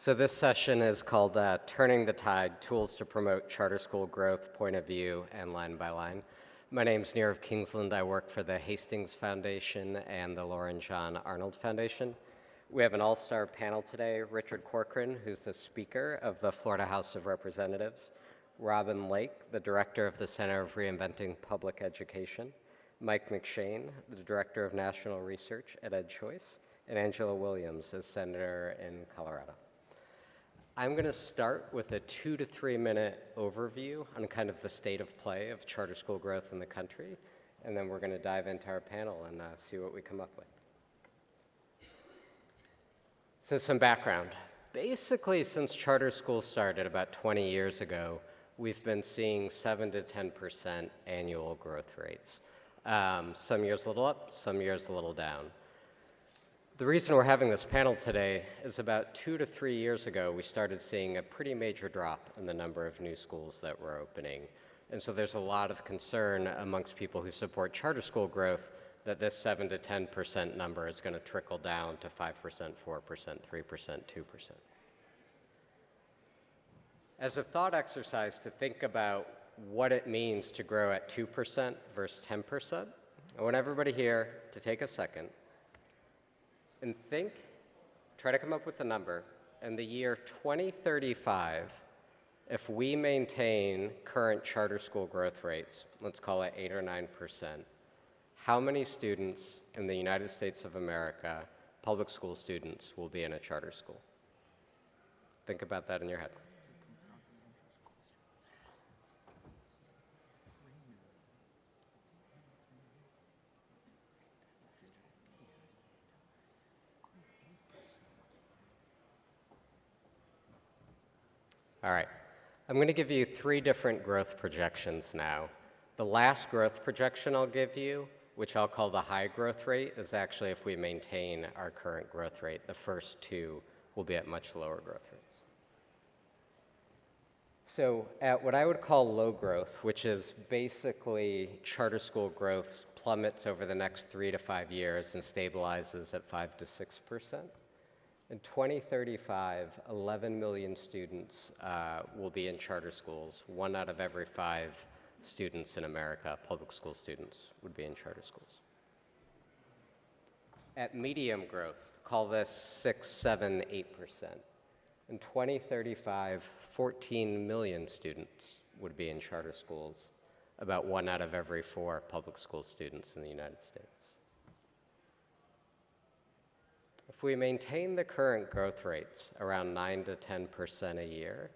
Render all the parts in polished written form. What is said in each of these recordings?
So this session is called Turning the Tide, Tools to Promote Charter School Growth, Point of View, and Line by Line. My name is Neerav Kingsland. I work for the Hastings Foundation and the Lauren John Arnold Foundation. We have an all-star panel today, Richard Corcoran, who's the Speaker of the Florida House of Representatives, Robin Lake, the Director of the Center of Reinventing Public Education, Mike McShane, the Director of National Research at EdChoice, and Angela Williams, as Senator in Colorado. I'm going to start with a 2 to 3 minute overview on kind of the state of play of charter school growth in the country, and then we're going to dive into our panel and see what we come up with. So some background. Basically, since charter schools started about 20 years ago, we've been seeing 7 to 10% annual growth rates. Some years a little up, some years a little down. The reason we're having this panel today is about 2 to 3 years ago, we started seeing a pretty major drop in the number of new schools that were opening. And so there's a lot of concern amongst people who support charter school growth that this 7 to 10% number is going to trickle down to 5%, 4%, 3%, 2%. As a thought exercise to think about what it means to grow at 2% versus 10%, I want everybody here to take a second and try to come up with a number. In the year 2035, if we maintain current charter school growth rates, let's call it 8 or 9%, how many students in the United States of America, public school students, will be in a charter school? Think about that in your head. All right, I'm going to give you 3 different growth projections now. The last growth projection I'll give you, which I'll call the high growth rate, is actually if we maintain our current growth rate. The first 2 will be at much lower growth rates. So at what I would call low growth, which is basically charter school growth plummets over the next 3 to 5 years and stabilizes at 5 to 6%. In 2035, 11 million students will be in charter schools. 1 out of every 5 students in America, public school students, would be in charter schools. At medium growth, call this 6, 7, 8%. In 2035, 14 million students would be in charter schools, about 1 out of every 4 public school students in the United States. If we maintain the current growth rates around 9 to 10% a year,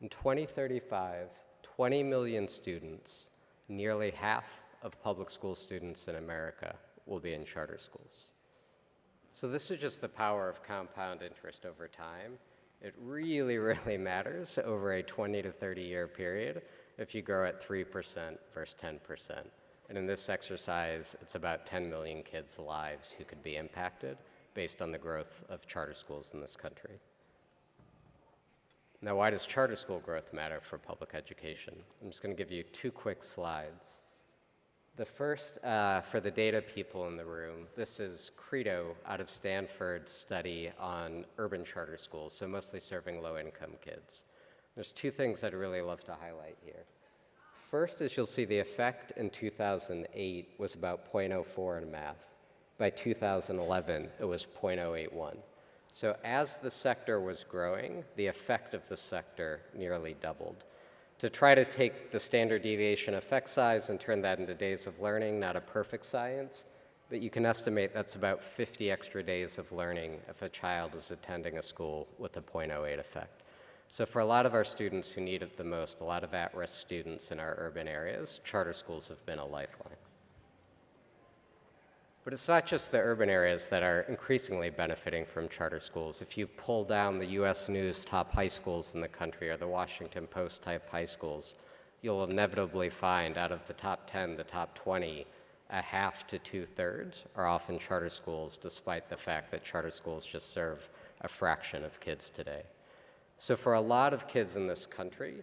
in 2035, 20 million students, nearly half of public school students in America, will be in charter schools. So this is just the power of compound interest over time. It really, really matters over a 20 to 30 year period if you grow at 3% versus 10%. And in this exercise, it's about 10 million kids' lives who could be impacted based on the growth of charter schools in this country. Now, why does charter school growth matter for public education? I'm just going to give you 2 quick slides. The first, for the data people in the room, this is Credo out of Stanford's study on urban charter schools, so mostly serving low-income kids. There's 2 things I'd really love to highlight here. First is you'll see the effect in 2008 was about 0.04 in math. By 2011, it was 0.081. So as the sector was growing, the effect of the sector nearly doubled. To try to take the standard deviation effect size and turn that into days of learning, not a perfect science, but you can estimate that's about 50 extra days of learning if a child is attending a school with a 0.08 effect. So for a lot of our students who need it the most, a lot of at-risk students in our urban areas, charter schools have been a lifeline. But it's not just the urban areas that are increasingly benefiting from charter schools. If you pull down the US News top high schools in the country or the Washington Post type high schools, you'll inevitably find out of the top 10, the top 20, a half to 2/3 are often charter schools, despite the fact that charter schools just serve a fraction of kids today. So for a lot of kids in this country,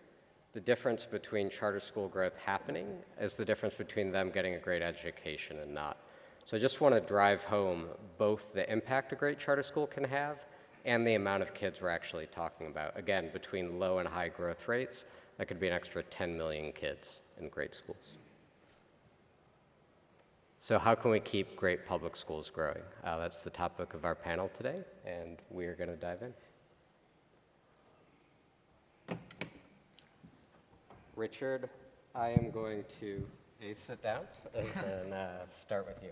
the difference between charter school growth happening is the difference between them getting a great education and not. So I just want to drive home both the impact a great charter school can have and the amount of kids we're actually talking about. Again, between low and high growth rates, that could be an extra 10 million kids in great schools. So how can we keep great public schools growing? That's the topic of our panel today, and we are going to dive in. Richard, I am going to sit down and start with you.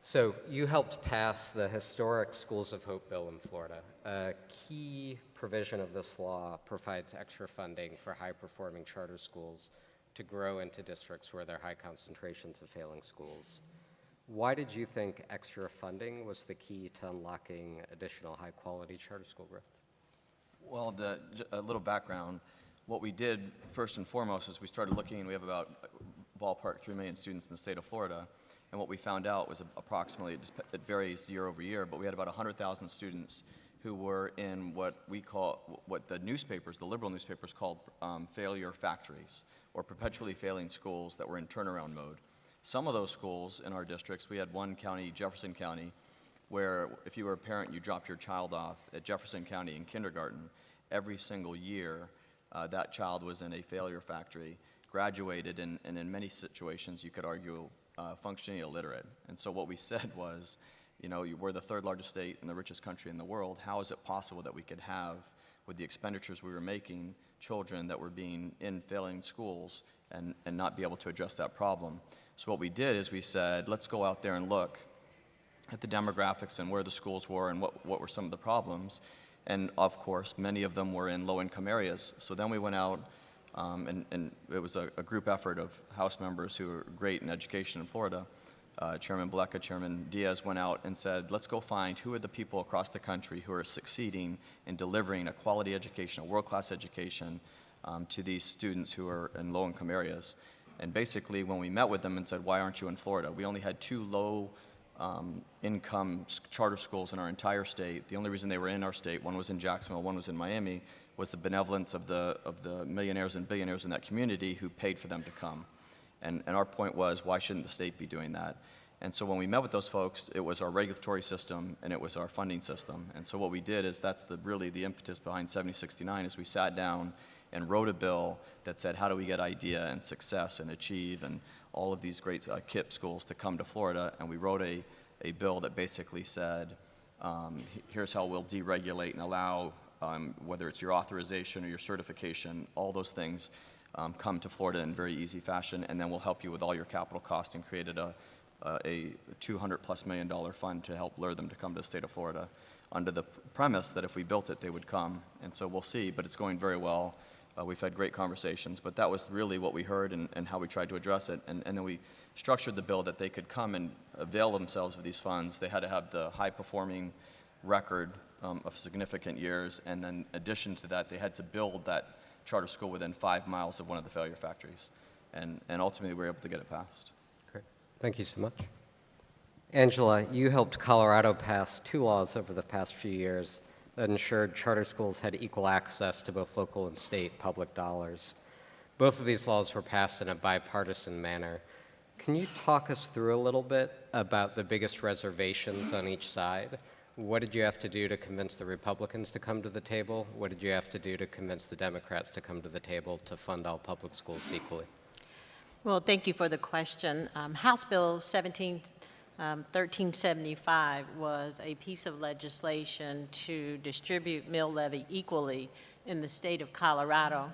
So you helped pass the historic Schools of Hope bill in Florida. A key provision of this law provides extra funding for high-performing charter schools to grow into districts where there are high concentrations of failing schools. Why did you think extra funding was the key to unlocking additional high-quality charter school growth? Well, a little background. What we did first and foremost is we started looking, and we have about ballpark 3 million students in the state of Florida. And what we found out was approximately, it varies year over year, but we had about 100,000 students who were in what we call, what the newspapers, the liberal newspapers called failure factories, or perpetually failing schools that were in turnaround mode. Some of those schools in our districts, we had one county, Jefferson County, where if you were a parent, you dropped your child off at Jefferson County in kindergarten. Every single year, that child was in a failure factory, graduated, and in many situations, you could argue, functionally illiterate. And so what we said was, you know, we're the third largest state and the richest country in the world. How is it possible that we could have, with the expenditures we were making, children that were being in failing schools and not be able to address that problem? So what we did is we said, let's go out there and look at the demographics and where the schools were and what were some of the problems. And of course, many of them were in low-income areas. So then we went out, and it was a group effort of House members who are great in education in Florida. Chairman Blecka, Chairman Diaz went out and said, let's go find who are the people across the country who are succeeding in delivering a quality education, a world-class education to these students who are in low-income areas. And basically, when we met with them and said, why aren't you in Florida? We only had 2 low-income charter schools in our entire state. The only reason they were in our state, one was in Jacksonville, one was in Miami, was the benevolence of the millionaires and billionaires in that community who paid for them to come. And our point was, why shouldn't the state be doing that? And so when we met with those folks, it was our regulatory system and it was our funding system. And so what we did is that's really the impetus behind 7069 is we sat down and wrote a bill that said, how do we get IDEA and Success and Achieve and all of these great KIPP schools to come to Florida? And we wrote a bill that basically said, here's how we'll deregulate and allow, whether it's your authorization or your certification, all those things come to Florida in very easy fashion, and then we'll help you with all your capital costs, and created a $200+ million fund to help lure them to come to the state of Florida under the premise that if we built it, they would come. And so we'll see, but it's going very well. We've had great conversations, but that was really what we heard and how we tried to address it. And then we structured the bill that they could come and avail themselves of these funds. They had to have the high-performing record of significant years, and then in addition to that, they had to build that charter school within 5 miles of one of the failure factories. And ultimately, we were able to get it passed. Great. Thank you so much. Angela, you helped Colorado pass 2 laws over the past few years that ensured charter schools had equal access to both local and state public dollars. Both of these laws were passed in a bipartisan manner. Can you talk us through a little bit about the biggest reservations on each side? What did you have to do to convince the Republicans to come to the table? What did you have to do to convince the Democrats to come to the table to fund all public schools equally? Well, thank you for the question. House Bill 1375 was a piece of legislation to distribute mill levy equally in the state of Colorado.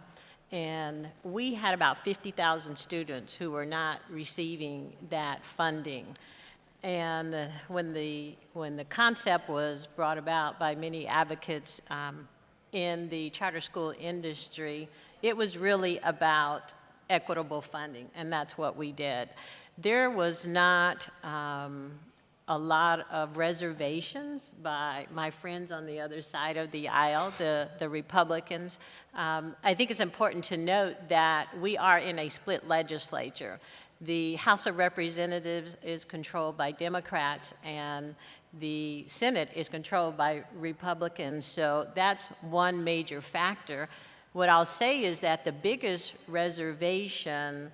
And we had about 50,000 students who were not receiving that funding. And when the concept was brought about by many advocates in the charter school industry, it was really about equitable funding, and that's what we did. There was not a lot of reservations by my friends on the other side of the aisle, the Republicans. I think it's important to note that we are in a split legislature. The House of Representatives is controlled by Democrats, and the Senate is controlled by Republicans, so that's one major factor. What I'll say is that the biggest reservation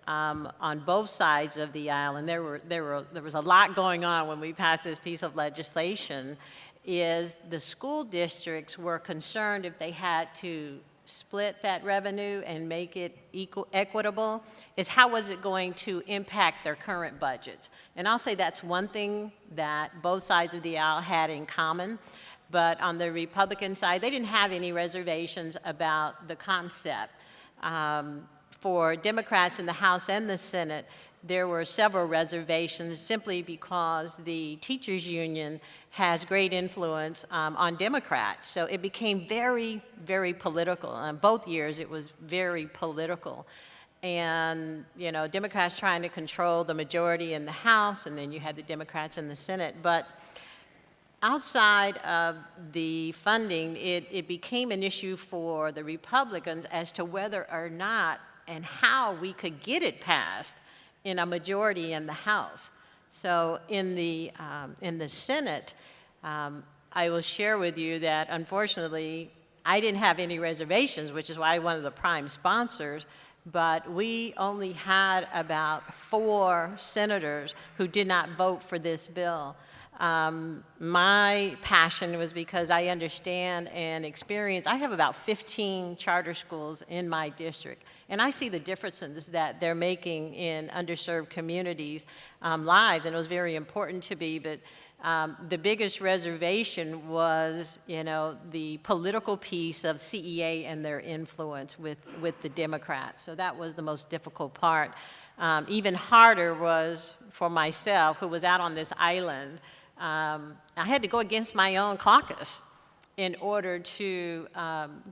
on both sides of the aisle, and there was a lot going on when we passed this piece of legislation, is the school districts were concerned if they had to split that revenue and make it equitable, is how was it going to impact their current budgets? And I'll say that's one thing that both sides of the aisle had in common. But on the Republican side, they didn't have any reservations about the concept. For Democrats in the House and the Senate, there were several reservations simply because the teachers union has great influence on Democrats. So it became very, very political. Both years it was very political. And, you know, Democrats trying to control the majority in the House, and then you had the Democrats in the Senate. But outside of the funding, it became an issue for the Republicans as to whether or not and how we could get it passed in a majority in the House. So in the Senate, I will share with you that unfortunately I didn't have any reservations, which is why I'm one of the prime sponsors, but we only had about 4 senators who did not vote for this bill. My passion was because I understand and experience, I have about 15 charter schools in my district, and I see the differences that they're making in underserved communities' lives, and it was very important to me, but the biggest reservation was, you know, the political piece of CEA and their influence with the Democrats. So that was the most difficult part. Even harder was for myself, who was out on this island. I had to go against my own caucus in order to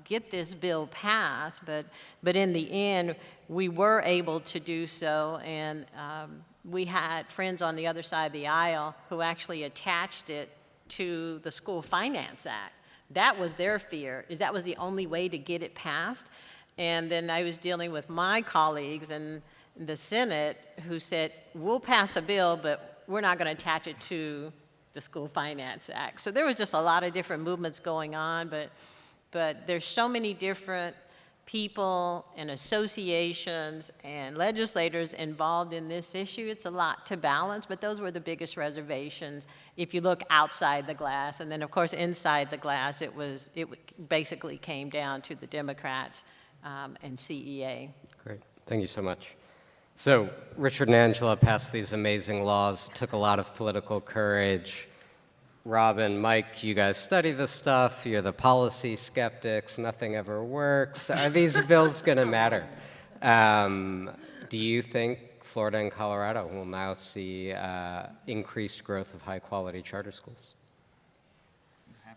get this bill passed, but in the end, we were able to do so, and we had friends on the other side of the aisle who actually attached it to the School Finance Act. That was their fear, is that was the only way to get it passed. And then I was dealing with my colleagues in the Senate who said, we'll pass a bill, but we're not going to attach it to the School Finance Act. So there was just a lot of different movements going on, but there's so many different people and associations and legislators involved in this issue. It's a lot to balance, but those were the biggest reservations if you look outside the glass. And then, of course, inside the glass, it basically came down to the Democrats and CEA. Great. Thank you so much. So Richard and Angela passed these amazing laws, took a lot of political courage. Robin, Mike, you guys study this stuff. You're the policy skeptics. Nothing ever works. Are these bills going to matter? Do you think Florida and Colorado will now see increased growth of high-quality charter schools?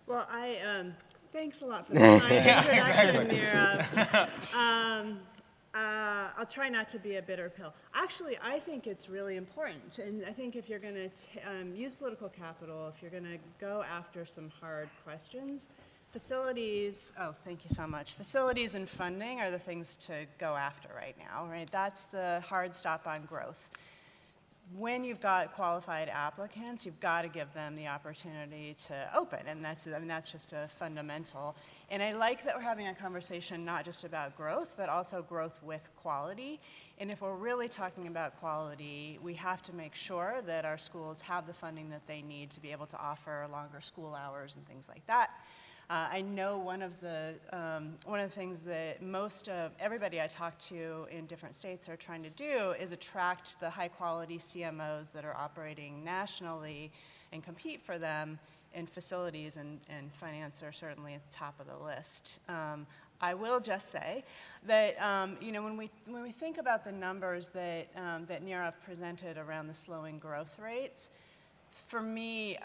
Well, thanks a lot for the kind introduction, Neerav. I'll try not to be a bitter pill. Actually, I think it's really important, and I think if you're going to use political capital, if you're going to go after some hard questions, facilities, oh, thank you so much. Facilities and funding are the things to go after right now, right? That's the hard stop on growth. When you've got qualified applicants, you've got to give them the opportunity to open, and that's just a fundamental. And I like that we're having a conversation not just about growth, but also growth with quality. And if we're really talking about quality, we have to make sure that our schools have the funding that they need to be able to offer longer school hours and things like that. I know one of the things that most of everybody I talk to in different states are trying to do is attract the high quality CMOs that are operating nationally and compete for them, and facilities and finance are certainly at the top of the list. I will just say that when we think about the numbers that Neerav presented around the slowing growth rates, for me,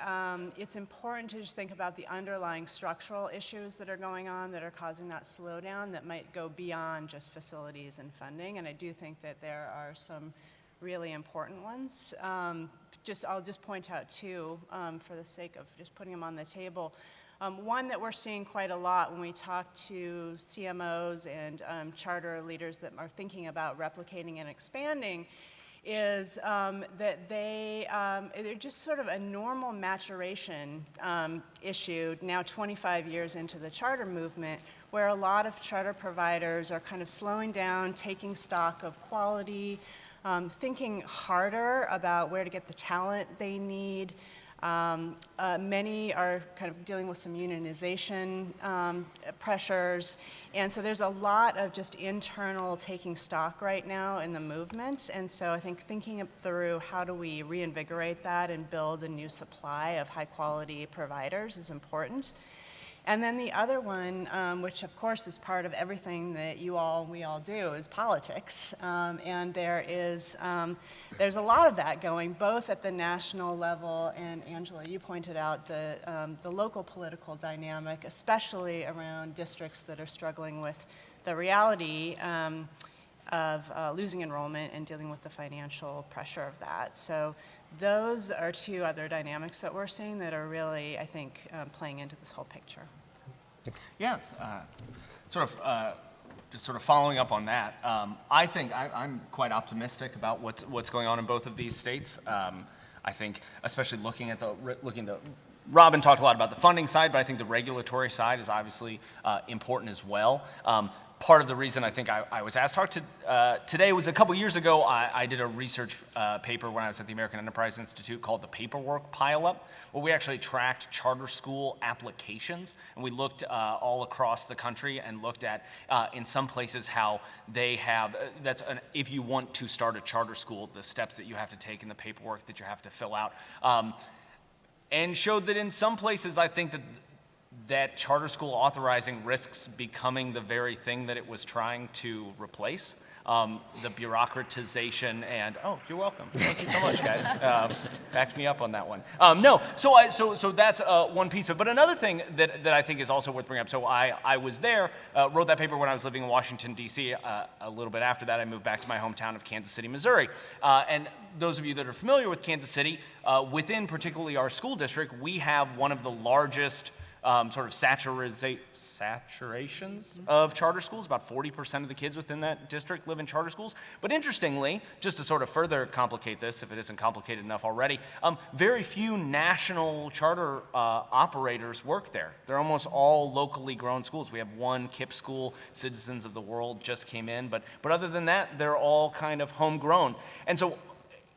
it's important to just think about the underlying structural issues that are going on that are causing that slowdown that might go beyond just facilities and funding, and I do think that there are some really important ones. I'll just point out two for the sake of just putting them on the table. One that we're seeing quite a lot when we talk to CMOs and charter leaders that are thinking about replicating and expanding is that they're just sort of a normal maturation issue now 25 years into the charter movement, where a lot of charter providers are kind of slowing down, taking stock of quality, thinking harder about where to get the talent they need, Many are kind of dealing with some unionization pressures, and so there's a lot of just internal taking stock right now in the movement, and so I think thinking through how do we reinvigorate that and build a new supply of high-quality providers is important. And then the other one, which of course is part of everything that we all do, is politics. And there's a lot of that going, both at the national level, and Angela, you pointed out the local political dynamic, especially around districts that are struggling with the reality of losing enrollment and dealing with the financial pressure of that. So those are two other dynamics that we're seeing that are really, I think, playing into this whole picture. Yeah, just sort of following up on that. I think I'm quite optimistic about what's going on in both of these states. I think, especially looking at Robin talked a lot about the funding side, but I think the regulatory side is obviously important as well. Part of the reason I think I was asked to talk today was a couple years ago, I did a research paper when I was at the American Enterprise Institute called the Paperwork Pileup, where we actually tracked charter school applications, and we looked all across the country and looked at, in some places, how they have, if you want to start a charter school, the steps that you have to take and the paperwork that you have to fill out, and showed that in some places, I think that charter school authorizing risks becoming the very thing that it was trying to replace. The bureaucratization and, oh, you're welcome. Thank you so much, guys. Backed me up on that one. So that's one piece of it. But another thing that I think is also worth bringing up, so I was there, wrote that paper when I was living in Washington, D.C. A little bit after that, I moved back to my hometown of Kansas City, Missouri. And those of you that are familiar with Kansas City, within particularly our school district, we have one of the largest sort of saturations of charter schools. About 40% of the kids within that district live in charter schools. But interestingly, just to sort of further complicate this, if it isn't complicated enough already, very few national charter operators work there. They're almost all locally grown schools. We have one KIPP school, Citizens of the World, just came in. But other than that, they're all kind of homegrown. And so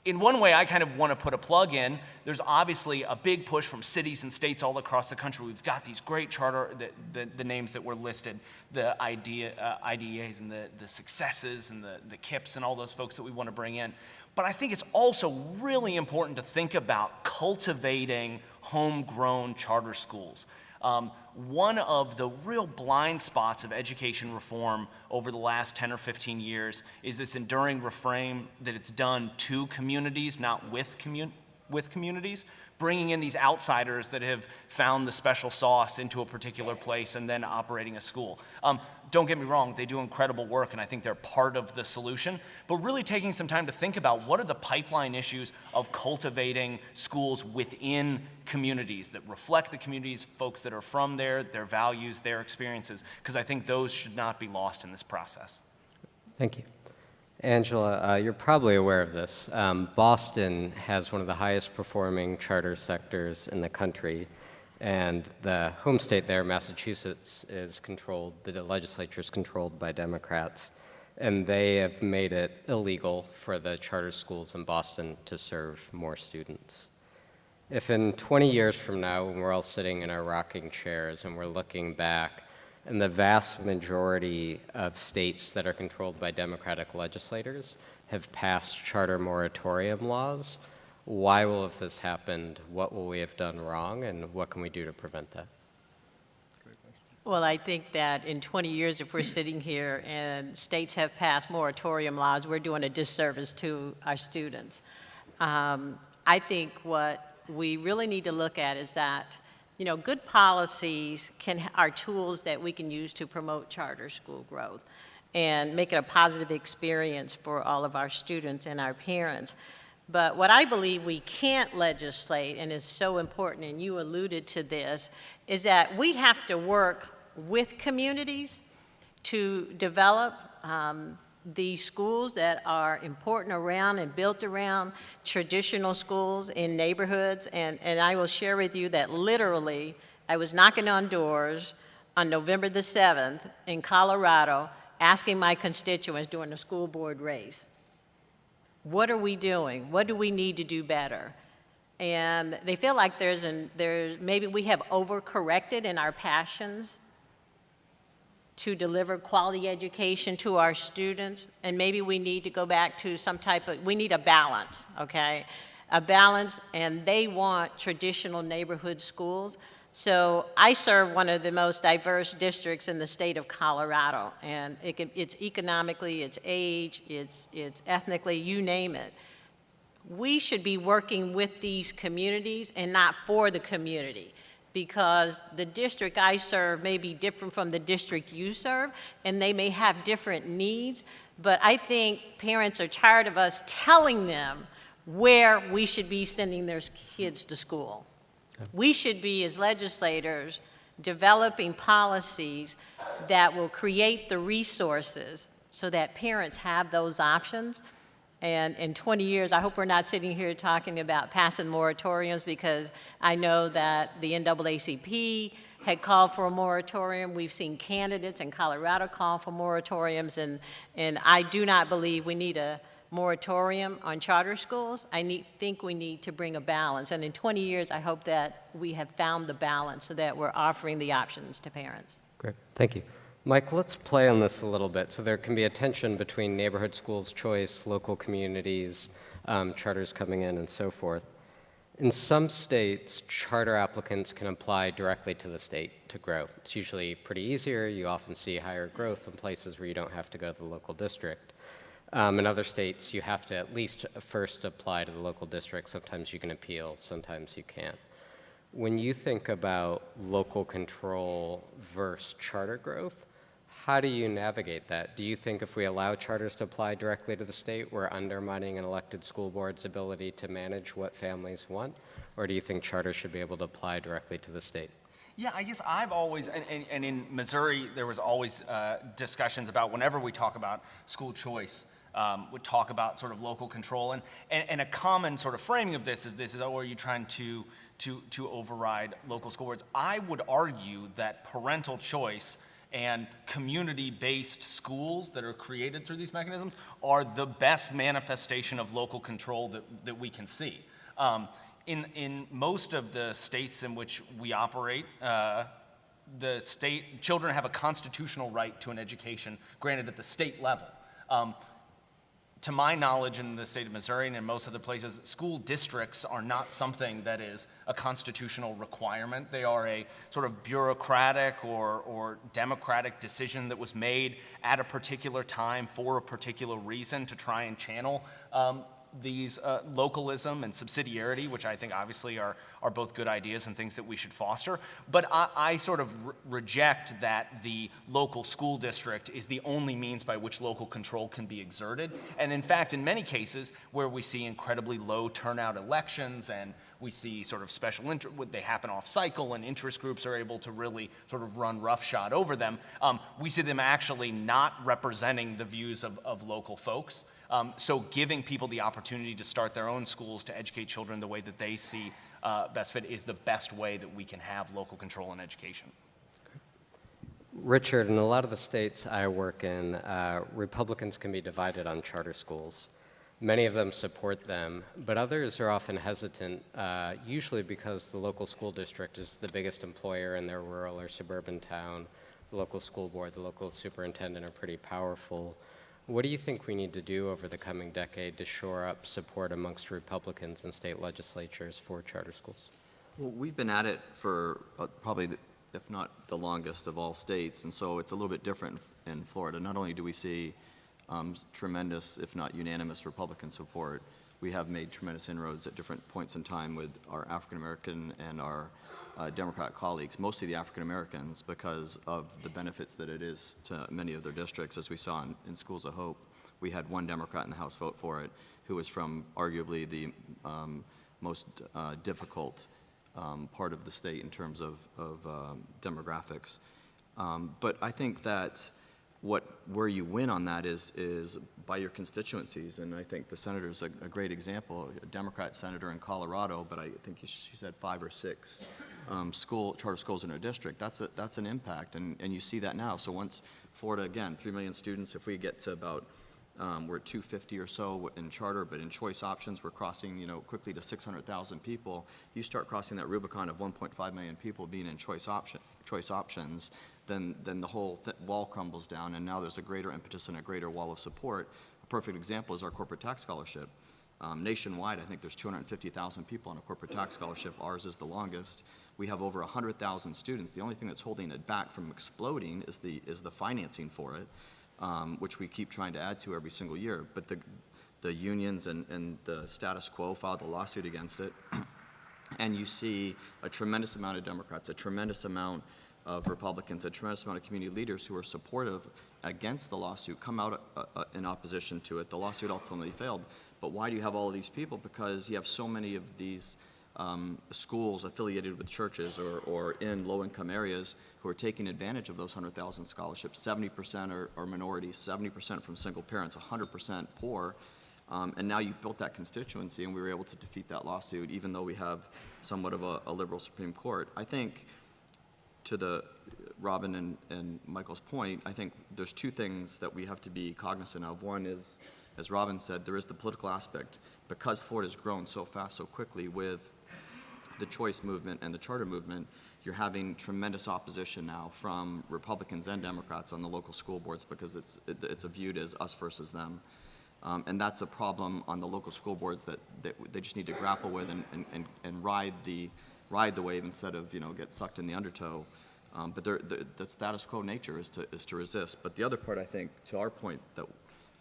in one way, I kind of want to put a plug in. There's obviously a big push from cities and states all across the country. We've got these great charter, the names that were listed, the IDEAs and the successes and the KIPPs and all those folks that we want to bring in. But I think it's also really important to think about cultivating homegrown charter schools. One of the real blind spots of education reform over the last 10 or 15 years is this enduring refrain that it's done to communities, not with communities, bringing in these outsiders that have found the special sauce into a particular place and then operating a school. Don't get me wrong, they do incredible work, and I think they're part of the solution, but really taking some time to think about what are the pipeline issues of cultivating schools within communities that reflect the communities, folks that are from there, their values, their experiences, because I think those should not be lost in this process. Thank you. Angela, you're probably aware of this. Boston has one of the highest performing charter sectors in the country. And the home state there, Massachusetts, is controlled, the legislature is controlled by Democrats, and they have made it illegal for the charter schools in Boston to serve more students. If in 20 years from now, when we're all sitting in our rocking chairs and we're looking back, and the vast majority of states that are controlled by Democratic legislators have passed charter moratorium laws, why will have this happened? What will we have done wrong? And what can we do to prevent that? Well, I think that in 20 years, if we're sitting here and states have passed moratorium laws, we're doing a disservice to our students. I think what we really need to look at is that, you know, good policies are tools that we can use to promote charter school growth and make it a positive experience for all of our students and our parents. But what I believe we can't legislate, and is so important, and you alluded to this, is that we have to work with communities to develop the schools that are important around and built around traditional schools in neighborhoods. And I will share with you that literally I was knocking on doors on November the 7th in Colorado asking my constituents during the school board race, what are we doing? What do we need to do better? And they feel like maybe we have overcorrected in our passions to deliver quality education to our students, and maybe we need to go back to we need a balance, okay? A balance, and they want traditional neighborhood schools. So I serve one of the most diverse districts in the state of Colorado, and it's economically, it's age, it's ethnically, you name it. We should be working with these communities and not for the community, because the district I serve may be different from the district you serve, and they may have different needs, but I think parents are tired of us telling them where we should be sending their kids to school. We should be, as legislators, developing policies that will create the resources so that parents have those options. And in 20 years, I hope we're not sitting here talking about passing moratoriums, because I know that the NAACP had called for a moratorium. We've seen candidates in Colorado call for moratoriums, and I do not believe we need a moratorium on charter schools. Think we need to bring a balance. And in 20 years, I hope that we have found the balance so that we're offering the options to parents. Great, thank you. Mike, let's play on this a little bit. So there can be a tension between neighborhood schools choice, local communities, charters coming in, and so forth. In some states, charter applicants can apply directly to the state to grow. It's usually pretty easier. You often see higher growth in places where you don't have to go to the local district. In other states, you have to at least first apply to the local district. Sometimes you can appeal, sometimes you can't. When you think about local control versus charter growth, how do you navigate that? Do you think if we allow charters to apply directly to the state, we're undermining an elected school board's ability to manage what families want? Or do you think charters should be able to apply directly to the state? Yeah, I guess I've always, and in Missouri, there was always discussions about whenever we talk about school choice, would talk about sort of local control, and a common sort of framing of this is, oh, are you trying to override local school boards? I would argue that parental choice and community-based schools that are created through these mechanisms are the best manifestation of local control that we can see. In most of the states in which we operate, children have a constitutional right to an education granted at the state level. To my knowledge, in the state of Missouri and in most other places, school districts are not something that is a constitutional requirement. They are a sort of bureaucratic or democratic decision that was made at a particular time for a particular reason to try and channel these localism and subsidiarity, which I think obviously are both good ideas and things that we should foster. But I sort of reject that the local school district is the only means by which local control can be exerted. And in fact, in many cases where we see incredibly low turnout elections and we see sort of special they happen off cycle and interest groups are able to really sort of run roughshod over them, we see them actually not representing the views of local folks. So giving people the opportunity to start their own schools to educate children the way that they see best fit is the best way that we can have local control in education. Richard, in a lot of the states I work in, Republicans can be divided on charter schools. Many of them support them, but others are often hesitant, usually because the local school district is the biggest employer in their rural or suburban town. The local school board, the local superintendent are pretty powerful. What do you think we need to do over the coming decade to shore up support amongst Republicans in state legislatures for charter schools? Well, we've been at it for probably, if not the longest of all states, and so it's a little bit different in Florida. Not only do we see tremendous, if not unanimous, Republican support, we have made tremendous inroads at different points in time with our African American and our Democrat colleagues, mostly the African Americans, because of the benefits that it is to many of their districts, as we saw in Schools of Hope. We had one Democrat in the House vote for it, who was from arguably the most difficult part of the state in terms of demographics. But I think that where you win on that is by your constituencies, and I think the senator's a great example, a Democrat senator in Colorado, but I think she said 5 or 6 charter schools in her district. That's an impact, and you see that now. So once Florida, again, 3 million students, if we get to about We're at 250 or so in charter, but in choice options, we're crossing, quickly to 600,000 people. You start crossing that Rubicon of 1.5 million people being in choice options, then the whole wall crumbles down, and now there's a greater impetus and a greater wall of support. A perfect example is our corporate tax scholarship. Nationwide, I think there's 250,000 people on a corporate tax scholarship. Ours is the longest. We have over 100,000 students. The only thing that's holding it back from exploding is the financing for it, which we keep trying to add to every single year. But the unions and the status quo filed a lawsuit against it, and you see a tremendous amount of Democrats, a tremendous amount of Republicans, a tremendous amount of community leaders who are supportive against the lawsuit come out in opposition to it. The lawsuit ultimately failed. But why do you have all of these people? Because you have so many of these schools affiliated with churches or in low-income areas who are taking advantage of those 100,000 scholarships. 70% are minorities, 70% from single parents, 100% poor. And now you've built that constituency, and we were able to defeat that lawsuit, even though we have somewhat of a liberal Supreme Court. I think, to the Robin and Michael's point, I think there's two things that we have to be cognizant of. One is, as Robin said, there is the political aspect. Because Florida's grown so fast, so quickly with the choice movement and the charter movement, you're having tremendous opposition now from Republicans and Democrats on the local school boards because it's viewed as us versus them. And that's a problem on the local school boards that they just need to grapple with and ride the wave instead of get sucked in the undertow. But the status quo nature is to resist. But the other part, I think, to our point, that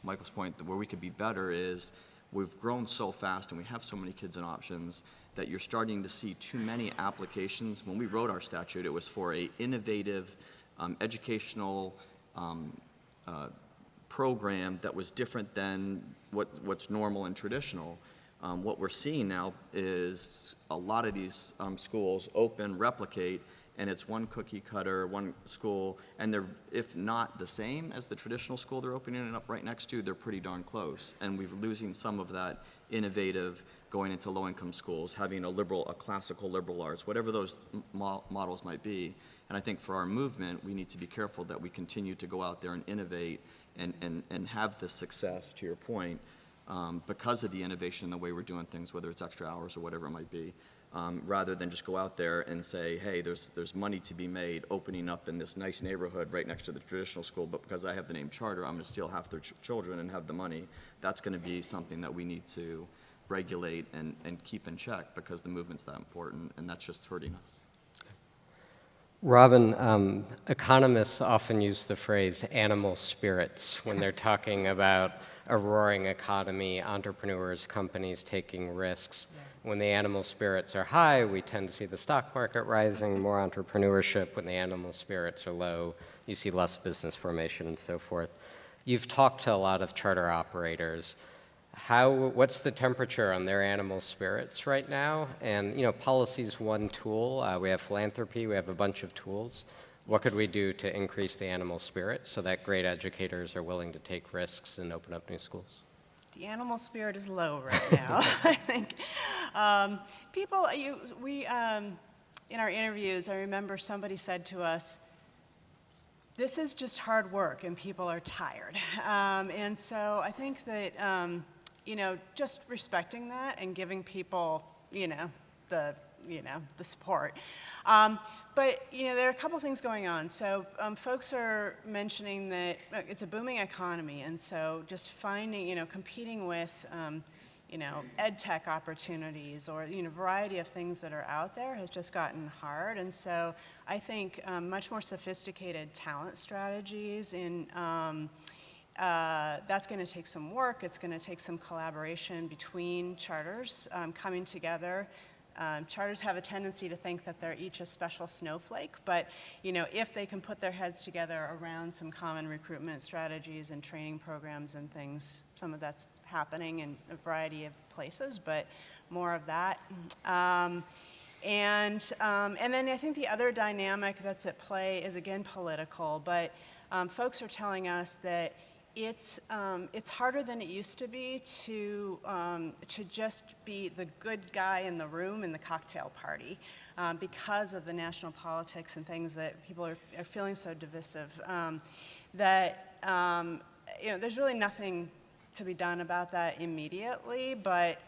Michael's point, that where we could be better is we've grown so fast and we have so many kids and options that you're starting to see too many applications. When we wrote our statute, it was for a innovative educational program that was different than what's normal and traditional. What we're seeing now is a lot of these schools open, replicate, and it's one cookie cutter, one school, and they're, if not the same as the traditional school they're opening it up right next to, they're pretty darn close. And we're losing some of that innovative going into low-income schools, having a classical liberal arts, whatever those models might be. And I think for our movement, we need to be careful that we continue to go out there and innovate and have the success, to your point, because of the innovation in the way we're doing things, whether it's extra hours or whatever it might be. Rather than just go out there and say, hey, there's money to be made opening up in this nice neighborhood right next to the traditional school, but because I have the name charter, I'm going to steal half their children and have the money. That's going to be something that we need to regulate and keep in check because the movement's that important, and that's just hurting us. Robin, economists often use the phrase animal spirits when they're talking about a roaring economy, entrepreneurs, companies taking risks. When the animal spirits are high, we tend to see the stock market rising, more entrepreneurship. When the animal spirits are low, you see less business formation and so forth. You've talked to a lot of charter operators. What's the temperature on their animal spirits right now? And policy's one tool. We have philanthropy, we have a bunch of tools. What could we do to increase the animal spirit so that great educators are willing to take risks and open up new schools? The animal spirit is low right now. I think people, in our interviews, I remember somebody said to us, this is just hard work and people are tired. And so I think that, just respecting that and giving people, the support. But, there are a couple things going on. So folks are mentioning that it's a booming economy, and so just finding, competing with, ed tech opportunities or, variety of things that are out there has just gotten hard. And so I think much more sophisticated talent strategies that's going to take some work. It's going to take some collaboration between charters coming together. Charters have a tendency to think that they're each a special snowflake, but if they can put their heads together around some common recruitment strategies and training programs and things, some of that's happening in a variety of places, but more of that. And then I think the other dynamic that's at play is again political, but folks are telling us that it's harder than it used to be to just be the good guy in the room in the cocktail party because of the national politics and things that people are feeling so divisive that there's really nothing to be done about that immediately, but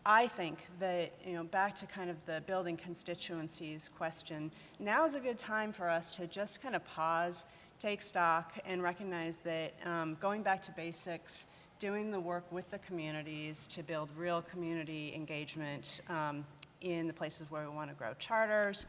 I think that, back to kind of the building constituencies question, now is a good time for us to just kind of pause, take stock, and recognize that going back to basics, doing the work with the communities to build real community engagement in the places where we want to grow charters,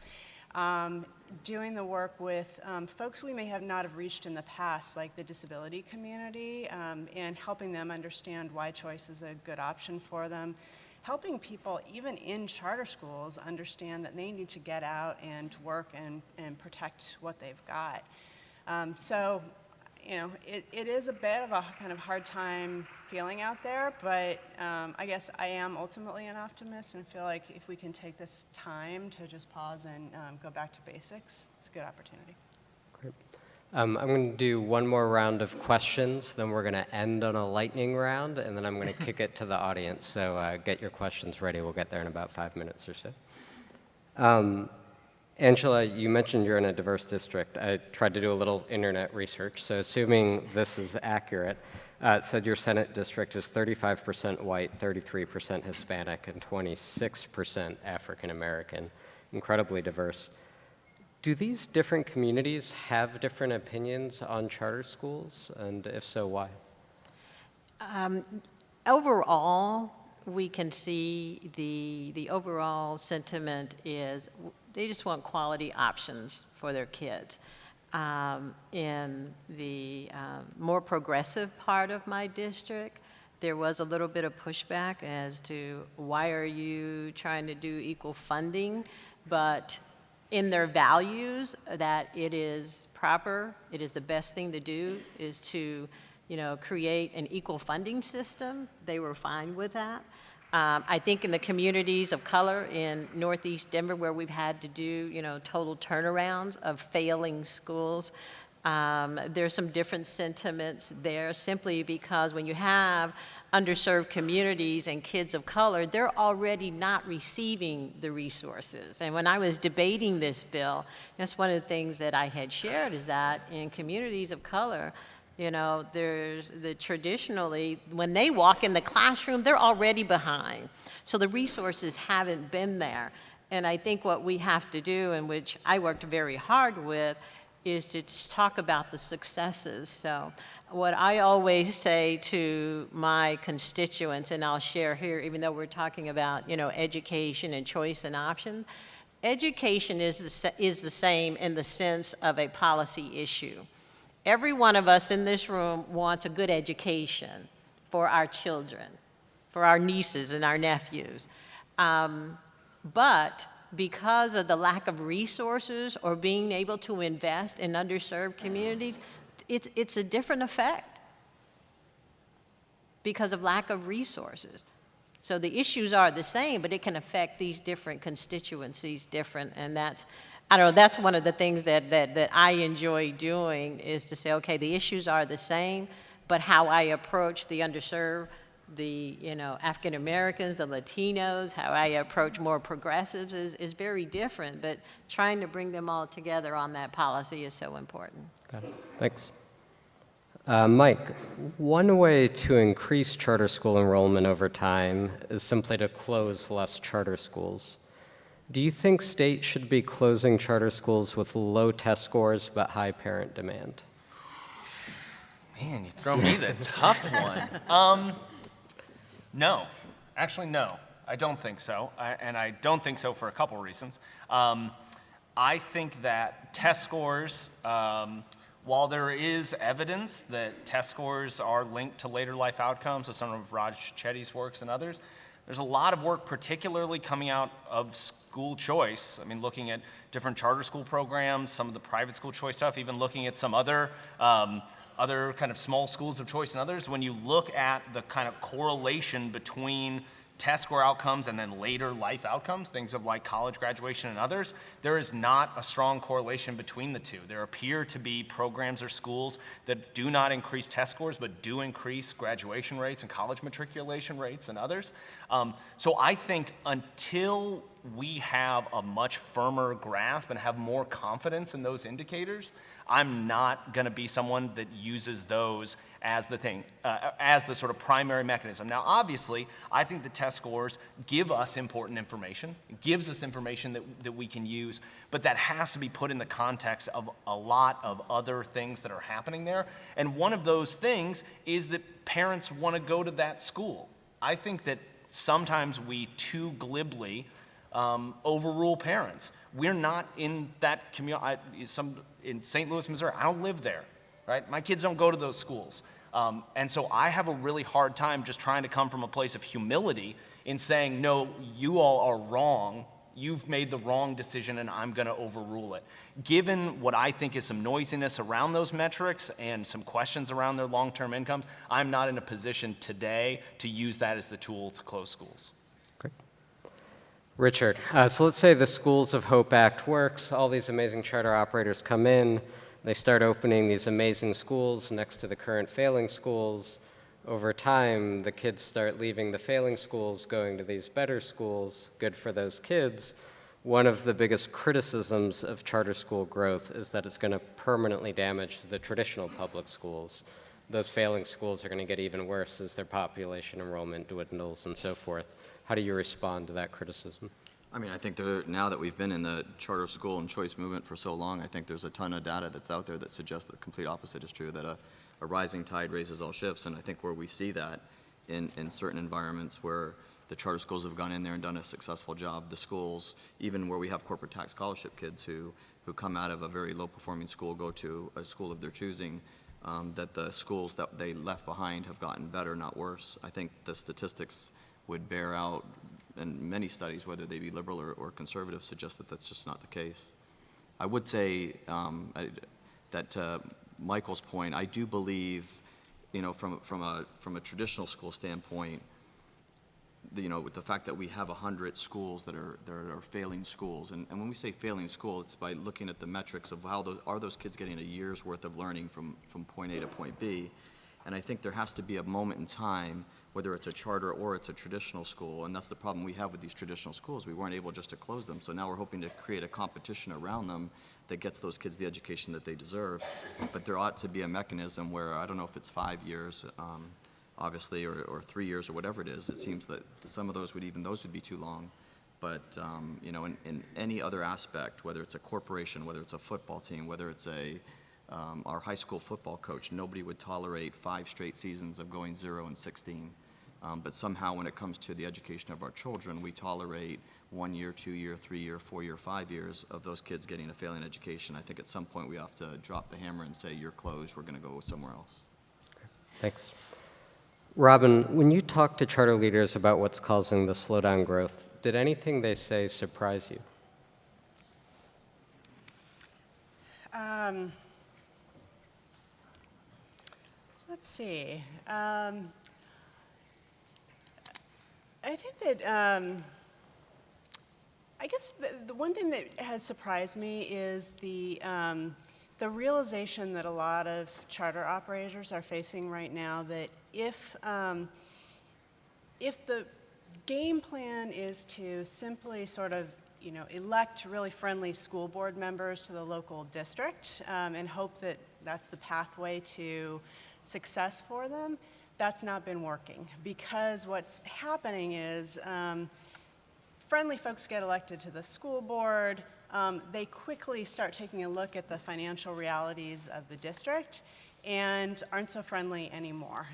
doing the work with folks we may have not have reached in the past, like the disability community, and helping them understand why choice is a good option for them. Helping people, even in charter schools, understand that they need to get out and work and protect what they've got. So, it is a bit of a kind of hard time feeling out there, but I guess I am ultimately an optimist and feel like if we can take this time to just pause and go back to basics, it's a good opportunity. Great. I'm going to do one more round of questions, then we're going to end on a lightning round, and then I'm going to kick it to the audience. So get your questions ready. We'll get there in about 5 minutes or so. Angela, you mentioned you're in a diverse district. I tried to do a little internet research. So assuming this is accurate, it said your Senate district is 35% white, 33% Hispanic, and 26% African American. Incredibly diverse. Do these different communities have different opinions on charter schools? And if so, why? Overall, we can see the overall sentiment is they just want quality options for their kids. In the more progressive part of my district, there was a little bit of pushback as to why are you trying to do equal funding, but in their values that it is proper, it is the best thing to do is to, create an equal funding system. They were fine with that. I think in the communities of color in Northeast Denver where we've had to do, total turnarounds of failing schools, there's some different sentiments there simply because when you have underserved communities and kids of color, they're already not receiving the resources. And when I was debating this bill, that's one of the things that I had shared is that in communities of color, there's traditionally, when they walk in the classroom, they're already behind. So the resources haven't been there. And I think what we have to do, and which I worked very hard with, is to talk about the successes. So what I always say to my constituents, and I'll share here, even though we're talking about, education and choice and options, education is the same in the sense of a policy issue. Every one of us in this room wants a good education for our children, for our nieces and our nephews. But because of the lack of resources or being able to invest in underserved communities, it's a different effect because of lack of resources. So the issues are the same, but it can affect these different constituencies different, and that's one of the things that I enjoy doing is to say, okay, the issues are the same, but how I approach the underserved, the African Americans, the Latinos, how I approach more progressives is very different, but trying to bring them all together on that policy is so important. Got it. Thanks. Mike, one way to increase charter school enrollment over time is simply to close less charter schools. Do you think states should be closing charter schools with low test scores but high parent demand? Man, you throw me the tough one. No, actually no, I don't think so, and I don't think so for a couple reasons. I think that test scores, while there is evidence that test scores are linked to later life outcomes with some of Raj Chetty's works and others, there's a lot of work particularly coming out of school choice. I mean, looking at different charter school programs, some of the private school choice stuff, even looking at some other kind of small schools of choice and others. When you look at the kind of correlation between test score outcomes and then later life outcomes, things of like college graduation and others, there is not a strong correlation between the two. There appear to be programs or schools that do not increase test scores but do increase graduation rates and college matriculation rates and others. So I think until we have a much firmer grasp and have more confidence in those indicators, I'm not going to be someone that uses those as the thing, as the sort of primary mechanism. Now, obviously, I think the test scores give us important information. It gives us information that we can use, but that has to be put in the context of a lot of other things that are happening there. And one of those things is that parents want to go to that school. I think that sometimes we too glibly overrule parents. We're not in that community. In St. Louis, Missouri, I don't live there, right? My kids don't go to those schools. And so I have a really hard time just trying to come from a place of humility in saying, no, you all are wrong. You've made the wrong decision and I'm going to overrule it. Given what I think is some noisiness around those metrics and some questions around their long-term incomes, I'm not in a position today to use that as the tool to close schools. Great. Richard, so let's say the Schools of Hope Act works, all these amazing charter operators come in, they start opening these amazing schools next to the current failing schools. Over time, the kids start leaving the failing schools, going to these better schools, good for those kids. One of the biggest criticisms of charter school growth is that it's going to permanently damage the traditional public schools. Those failing schools are going to get even worse as their population enrollment dwindles and so forth. How do you respond to that criticism? I mean, I think now that we've been in the charter school and choice movement for so long, I think there's a ton of data that's out there that suggests that the complete opposite is true, that a rising tide raises all ships. And I think where we see that in certain environments where the charter schools have gone in there and done a successful job, the schools, even where we have corporate tax scholarship kids who come out of a very low-performing school, go to a school of their choosing, that the schools that they left behind have gotten better, not worse. I think the statistics would bear out, and many studies, whether they be liberal or conservative, suggest that that's just not the case. I would say that to Michael's point, I do believe, from a traditional school standpoint, with the fact that we have 100 schools that are failing schools, and when we say failing school, it's by looking at the metrics of how are those kids getting a year's worth of learning from point A to point B. And I think there has to be a moment in time, whether it's a charter or it's a traditional school, and that's the problem we have with these traditional schools. We weren't able just to close them, so now we're hoping to create a competition around them that gets those kids the education that they deserve. But there ought to be a mechanism where, I don't know if it's 5 years, obviously, or 3 years, or whatever it is. It seems that some of those would be too long. But in any other aspect, whether it's a corporation, whether it's a football team, whether it's our high school football coach, nobody would tolerate 5 straight seasons of going 0-16. But somehow when it comes to the education of our children, we tolerate 1 year, 2 year, 3 year, 4 year, 5 years of those kids getting a failing education. I think at some point we have to drop the hammer and say, you're closed, we're going to go somewhere else. Thanks. Robin, when you talk to charter leaders about what's causing the slowdown growth, did anything they say surprise you? Let's see. I think that, I guess the one thing that has surprised me is the realization that a lot of charter operators are facing right now, that if the game plan is to simply sort of elect really friendly school board members to the local district and hope that that's the pathway to success for them, that's not been working. Because what's happening is friendly folks get elected to the school board, they quickly start taking a look at the financial realities of the district and aren't so friendly anymore.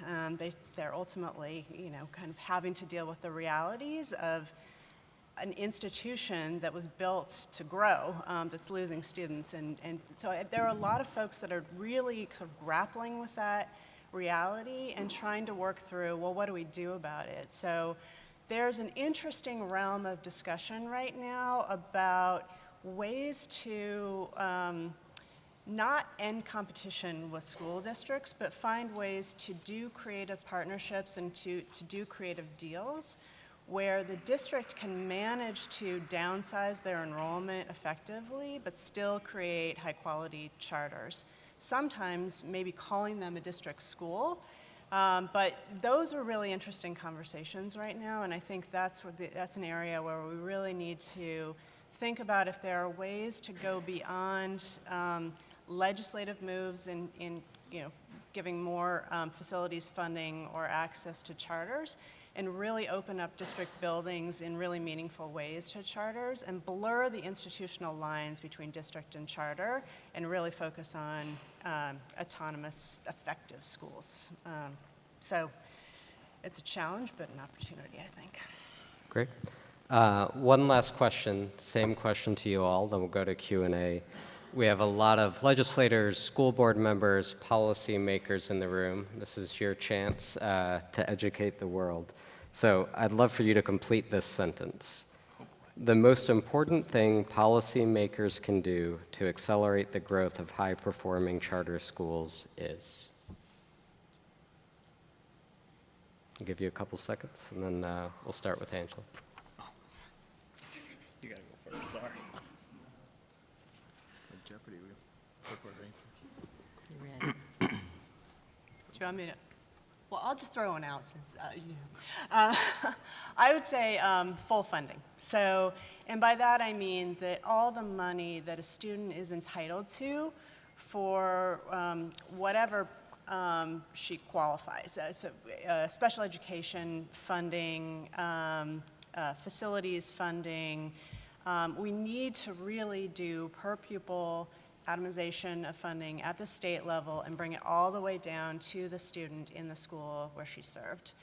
They're ultimately, kind of having to deal with the realities of an institution that was built to grow, that's losing students. And so there are a lot of folks that are really sort of grappling with that reality and trying to work through, well, what do we do about it? So there's an interesting realm of discussion right now about ways to not end competition with school districts, but find ways to do creative partnerships and to do creative deals where the district can manage to downsize their enrollment effectively, but still create high-quality charters. Sometimes maybe calling them a district school, But those are really interesting conversations right now, and I think that's an area where we really need to think about if there are ways to go beyond legislative moves in giving more facilities funding or access to charters, and really open up district buildings in really meaningful ways to charters and blur the institutional lines between district and charter and really focus on autonomous, effective schools. So it's a challenge, but an opportunity, I think. Great. One last question, same question to you all, then we'll go to Q&A. We have a lot of legislators, school board members, policymakers in the room. This is your chance to educate the world. So I'd love for you to complete this sentence. The most important thing policymakers can do to accelerate the growth of high-performing charter schools is? I'll give you a couple seconds, and then we'll start with Angela. You gotta go first, sorry. Jeopardy, we have quick answers. You ready? Do you want me to? Well, I'll just throw one out since I would say full funding. So, and by that I mean that all the money that a student is entitled to for whatever she qualifies. So special education funding, facilities funding. We need to really do per pupil atomization of funding at the state level and bring it all the way down to the student in the school where she served.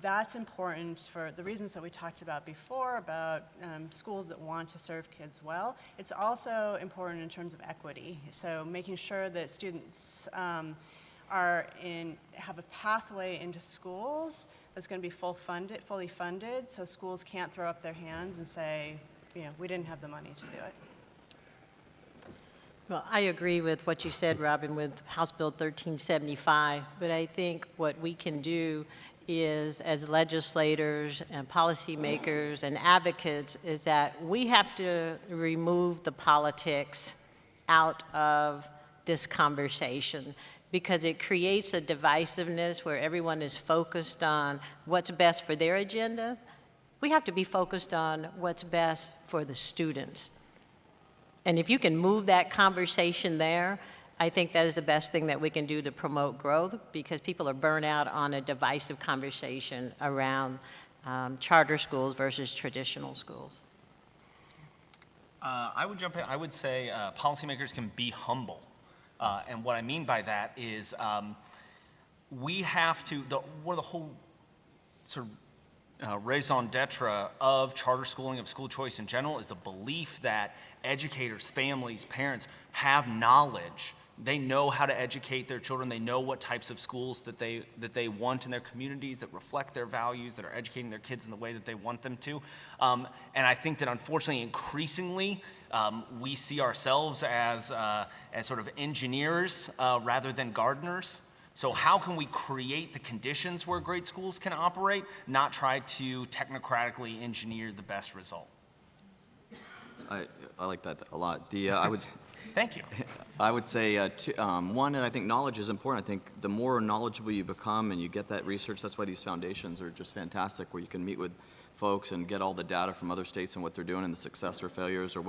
That's important for the reasons that we talked about before about schools that want to serve kids well. It's also important in terms of equity. So making sure that students have a pathway into schools that's going to be fully funded, so schools can't throw up their hands and say, we didn't have the money to do it. Well, I agree with what you said, Robin, with House Bill 1375, but I think what we can do is, as legislators and policymakers and advocates, is that we have to remove the politics out of this conversation, because it creates a divisiveness where everyone is focused on what's best for their agenda. We have to be focused on what's best for the students. And if you can move that conversation there, I think that is the best thing that we can do to promote growth, because people are burnt out on a divisive conversation around charter schools versus traditional schools. I would jump in. I would say policymakers can be humble. And what I mean by that is we have to, one of the whole sort of raison d'etre of charter schooling, of school choice in general, is the belief that educators, families, parents have knowledge. They know how to educate their children. They know what types of schools that they want in their communities, that reflect their values, that are educating their kids in the way that they want them to. And I think that unfortunately, increasingly, we see ourselves as sort of engineers rather than gardeners. So how can we create the conditions where great schools can operate, not try to technocratically engineer the best result? I like that a lot. I would. Thank you. I would say, one, and I think knowledge is important. I think the more knowledgeable you become and you get that research, that's why these foundations are just fantastic, where you can meet with folks and get all the data from other states and what they're doing and the success or failures or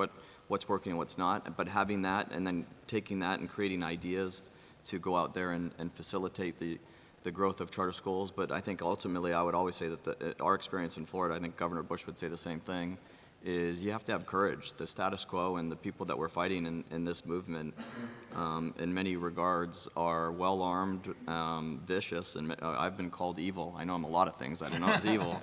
what's working and what's not. But having that and then taking that and creating ideas to go out there and facilitate the growth of charter schools. But I think ultimately I would always say that our experience in Florida, I think Governor Bush would say the same thing, is you have to have courage. The status quo and the people that we're fighting in this movement, in many regards, are well-armed, vicious, and I've been called evil. I know I'm a lot of things. I didn't know I was evil.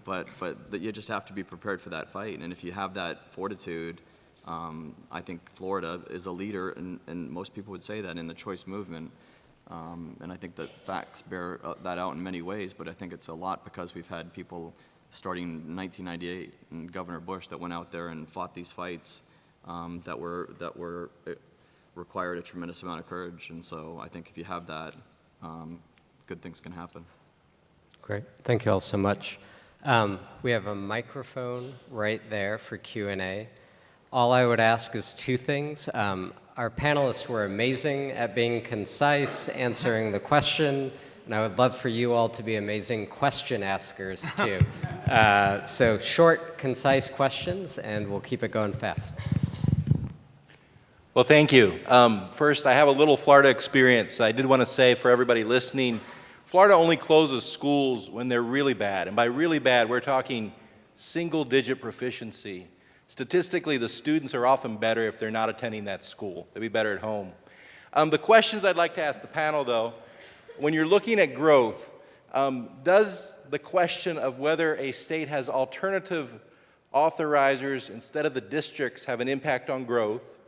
But you just have to be prepared for that fight. And if you have that fortitude, I think Florida is a leader, and most people would say that in the choice movement. And I think that facts bear that out in many ways, but I think it's a lot because we've had people starting in 1998 and Governor Bush that went out there and fought these fights that required a tremendous amount of courage. And so I think if you have that, good things can happen. Great. Thank you all so much. We have a microphone right there for Q&A. All I would ask is two things. Our panelists were amazing at being concise, answering the question. And I would love for you all to be amazing question askers, too. So short, concise questions, and we'll keep it going fast. Well, thank you. First, I have a little Florida experience. I did want to say for everybody listening, Florida only closes schools when they're really bad. And by really bad, we're talking single-digit proficiency. Statistically, the students are often better if they're not attending that school. They'll be better at home. The questions I'd like to ask the panel, though, when you're looking at growth, does the question of whether a state has alternative authorizers instead of the districts have an impact on growth?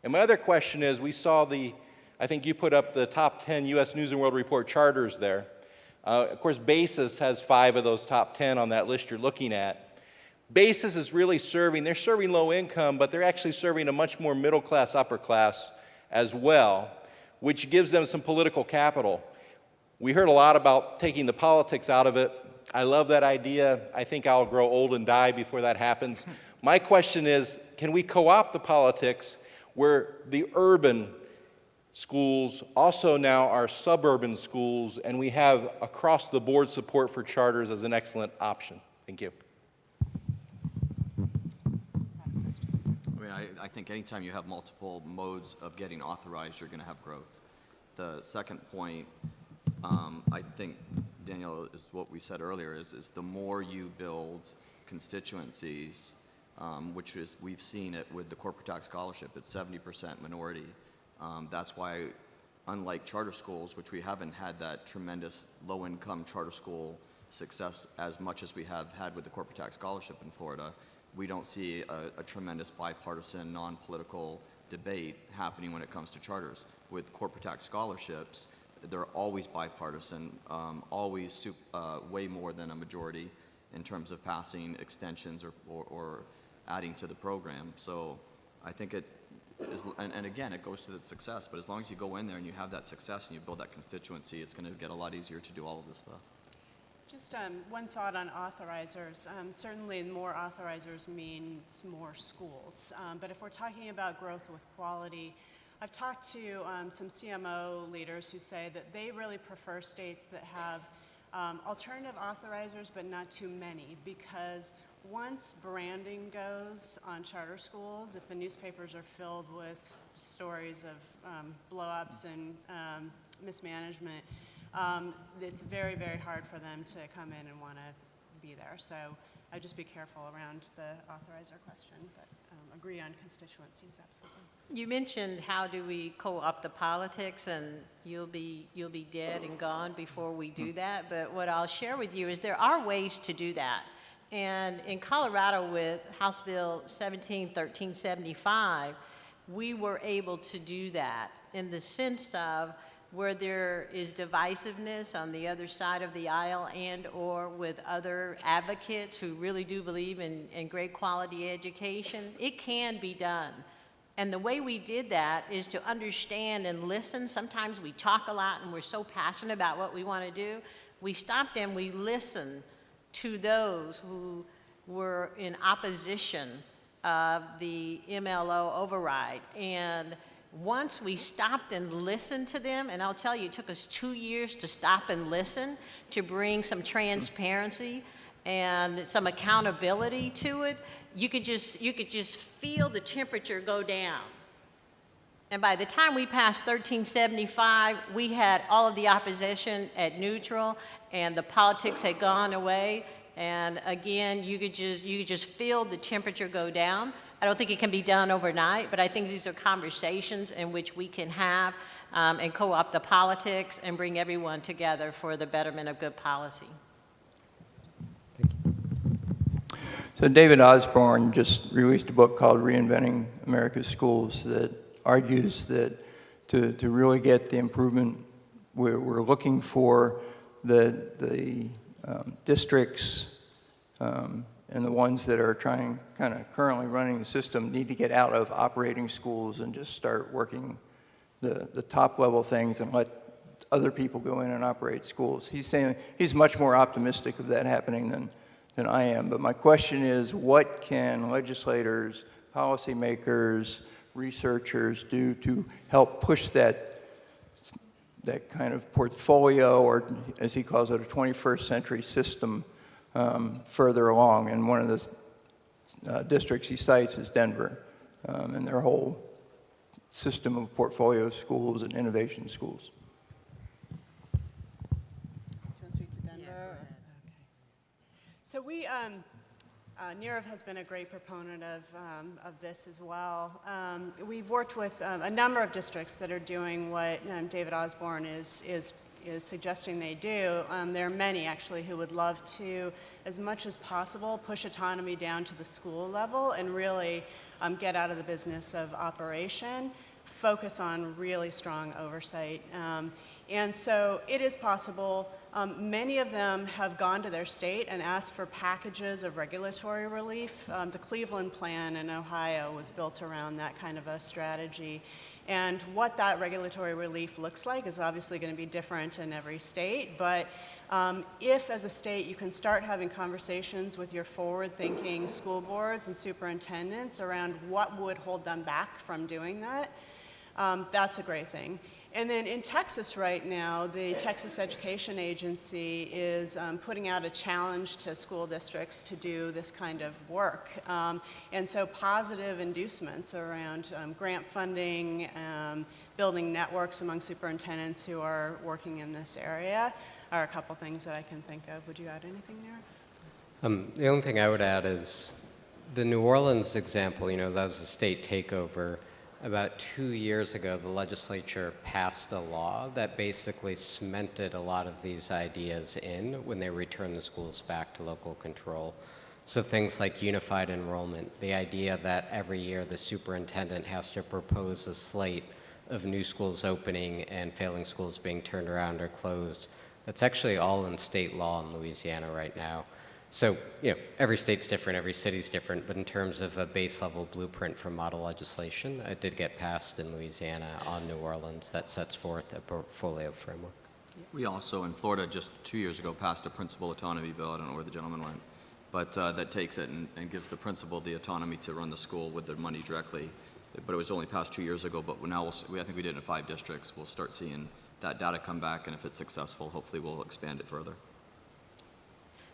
And my other question is, we saw I think you put up the top 10 U.S. News & World Report charters there. Of course, BASIS has 5 of those top 10 on that list you're looking at. BASIS is really they're serving low income, but they're actually serving a much more middle class, upper class as well, which gives them some political capital. We heard a lot about taking the politics out of it. I love that idea. I think I'll grow old and die before that happens. My question is, can we co-opt the politics where the urban schools also now are suburban schools, and we have across-the-board support for charters as an excellent option? Thank you. I think anytime you have multiple modes of getting authorized, you're going to have growth. The second point, I think, Daniel, is what we said earlier, is the more you build constituencies, which is, we've seen it with the corporate tax scholarship, it's 70% minority. That's why, unlike charter schools, which we haven't had that tremendous low-income charter school success as much as we have had with the corporate tax scholarship in Florida, we don't see a tremendous bipartisan, non-political debate happening when it comes to charters. With corporate tax scholarships, they're always bipartisan, always way more than a majority in terms of passing extensions or adding to the program. So I think it is, and again, it goes to the success, but as long as you go in there and you have that success and you build that constituency, it's going to get a lot easier to do all of this stuff. Just one thought on authorizers. Certainly more authorizers means more schools. But if we're talking about growth with quality, I've talked to some CMO leaders who say that they really prefer states that have alternative authorizers, but not too many, because once branding goes on charter schools, if the newspapers are filled with stories of blow-ups and mismanagement, it's very, very hard for them to come in and want to be there. So I'd just be careful around the authorizer question, but agree on constituencies, absolutely. You mentioned how do we co-opt the politics, and you'll be dead and gone before we do that. But what I'll share with you is there are ways to do that. And in Colorado with House Bill 1375, we were able to do that in the sense of where there is divisiveness on the other side of the aisle and or with other advocates who really do believe in great quality education, it can be done. And the way we did that is to understand and listen. Sometimes we talk a lot and we're so passionate about what we want to do. We stopped and we listened to those who were in opposition of the MLO override. And once we stopped and listened to them, and I'll tell you, it took us 2 years to stop and listen, to bring some transparency and some accountability to it, you could just feel the temperature go down. And by the time we passed 1375, we had all of the opposition at neutral, and the politics had gone away. And again, you could just feel the temperature go down. I don't think it can be done overnight, but I think these are conversations in which we can have and co-opt the politics and bring everyone together for the betterment of good policy. So David Osborne just released a book called Reinventing America's Schools that argues that to really get the improvement we're looking for, the districts and the ones that are kind of currently running the system need to get out of operating schools and just start working the top level things and let other people go in and operate schools. He's saying he's much more optimistic of that happening than I am. But my question is, what can legislators, policymakers, researchers do to help push that that kind of portfolio, or as he calls it, a 21st century system further along. And one of the districts he cites is Denver, and their whole system of portfolio schools and innovation schools. Do you want to speak to Denver? Okay. So we, Neerav has been a great proponent of this as well. We've worked with a number of districts that are doing what David Osborne is suggesting they do. There are many actually who would love to, as much as possible, push autonomy down to the school level and really get out of the business of operation, focus on really strong oversight. And so it is possible. Many of them have gone to their state and asked for packages of regulatory relief. The Cleveland plan in Ohio was built around that kind of a strategy. And what that regulatory relief looks like is obviously going to be different in every state. But if, as a state, you can start having conversations with your forward-thinking school boards and superintendents around what would hold them back from doing that, that's a great thing. And then in Texas right now, the Texas Education Agency is putting out a challenge to school districts to do this kind of work. And so positive inducements around grant funding, building networks among superintendents who are working in this area are a couple things that I can think of. Would you add anything there? The only thing I would add is the New Orleans example, that was a state takeover. About 2 years ago, the legislature passed a law that basically cemented a lot of these ideas in when they returned the schools back to local control. So things like unified enrollment, the idea that every year the superintendent has to propose a slate of new schools opening and failing schools being turned around or closed. That's actually all in state law in Louisiana right now. So, every state's different, every city's different, but in terms of a base level blueprint for model legislation, it did get passed in Louisiana on New Orleans that sets forth a portfolio framework. We also, in Florida, just 2 years ago, passed a principal autonomy bill. I don't know where the gentleman went, but that takes it and gives the principal the autonomy to run the school with their money directly. But it was only passed 2 years ago, but now I think we did it in 5 districts. We'll start seeing that data come back, and if it's successful, hopefully we'll expand it further.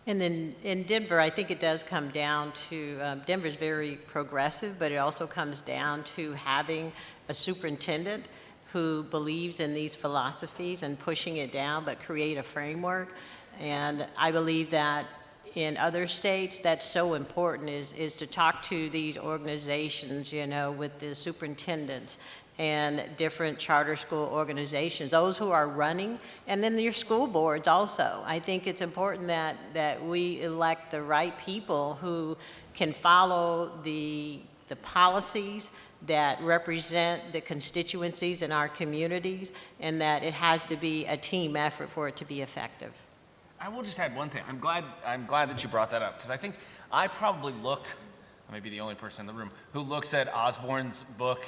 And then in Denver, I think it does come down to, Denver's very progressive, but it also comes down to having a superintendent who believes in these philosophies and pushing it down, but create a framework. And I believe that in other states, that's so important, is to talk to these organizations, with the superintendents and different charter school organizations, those who are running, and then your school boards also. I think it's important that we elect the right people who can follow the policies that represent the constituencies in our communities, and that it has to be a team effort for it to be effective. I will just add one thing. I'm glad that you brought that up, because I think I probably I may be the only person in the room who looks at Osborne's book.